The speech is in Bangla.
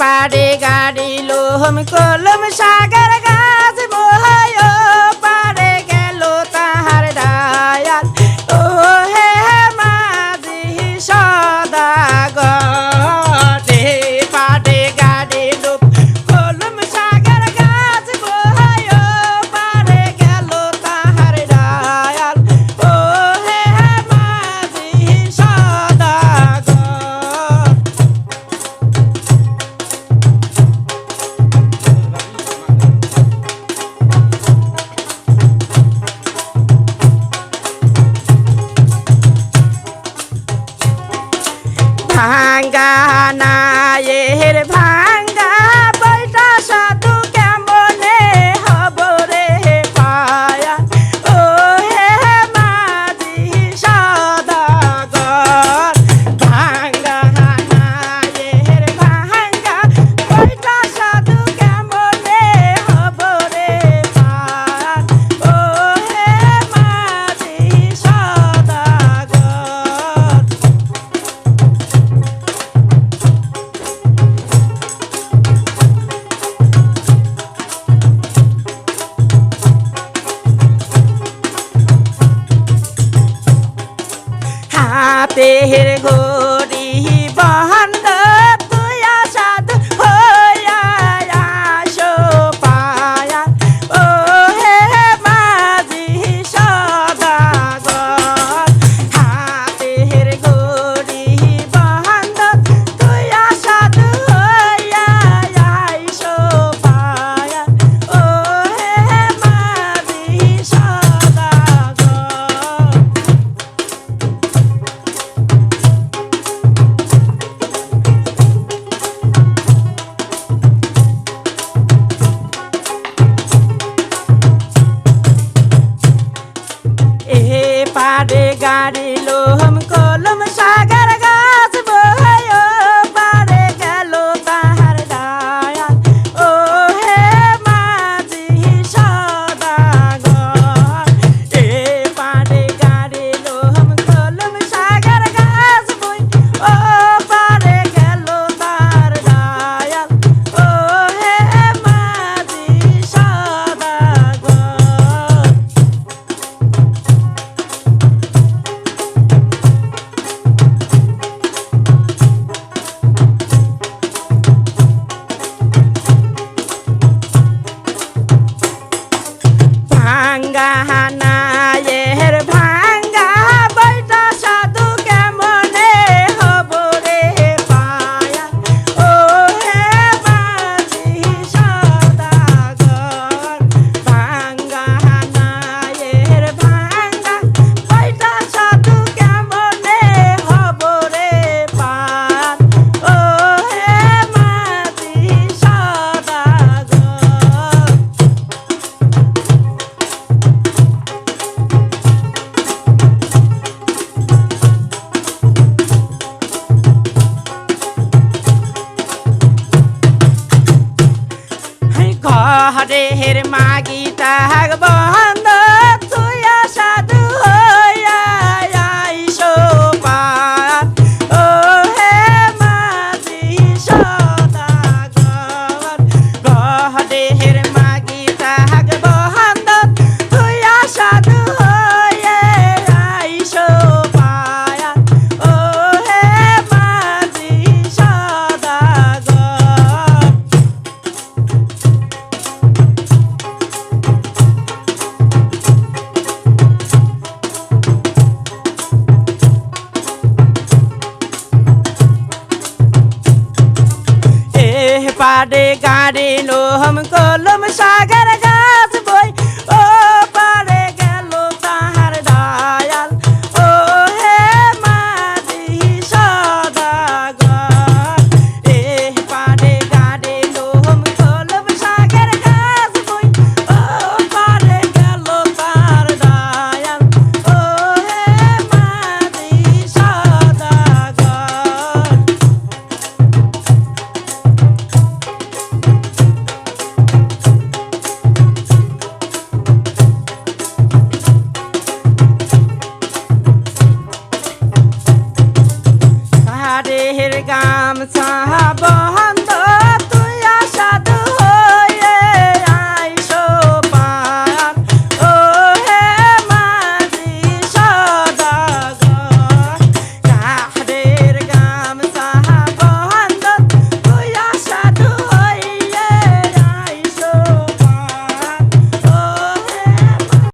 পারে গাড়ি লোহম কলম সাগর গাছ বহায় পারে গেল তাহার দায়াল ও হে মাঝি সদাগর রে পারে গাড়ি লোক কলম সাগর গাছ বহায় পারে গেল তাহার দায়াল ও হে মাঝি সদাগর। ভাঙ্গা নায়ের ভাঙ্গা বৈঠা সাধু কেমনে হব রে পায়া ও হে মাঝি সদাগর ভাঙ্গা নায়ের ভাঙ্গা বৈঠা সাধু কেমনে হব রে পায়া ও হে মাঝি সদাগর। হাতের ঘড়ি বন্ধ তুই সাধু হইয়া আসো পায়া ও হে মাঝি সদাগর হাতের ঘড়ি বন্ধ তুই সাধু হইয়া আসো পায়া ও হে মাঝি সদাগর। এ পারে গাড়ি লোহম কলম সাগর গাছ বহায় পারে গেল তাহার দায়াল ও হে মাঝি সদাগর এ পারে গাড়ি লোহম কলম সাগর গাছ বই ও পারে গেল তাহার দায়াল ও হে মাঝি সদাগর। ভাঙ্গা নায়ের ভাঙ্গা বৈঠা সাধু কেমনে হব রে পায়া ও হে মাঝি সদাগর ভাঙ্গা নায়ের ভাঙ্গা বৈঠা সাধু কেমনে হব রে পায়া ও হে মাঝি সদাগর। ঘরের মাগিটা বন্ধ তুই সাধু হইয়া আইসো পায়া ও হে মাঝি সদাগর ঘরের মাগিটা বন্ধ তুই সাধু হইয়া আইসো পায়া ও হে মাঝি সদাগর। পারে গাড়ি লোহম কলম সাগর গাছ বই ও পারে গেল তাহার দায়াল ও হে মাঝি সদাগর এ পারে গাড়ি লোহম কলম সাগর গাছ বই ও পারে গেল তাহার দায়াল ও হে মাঝি সদাগর। গামছা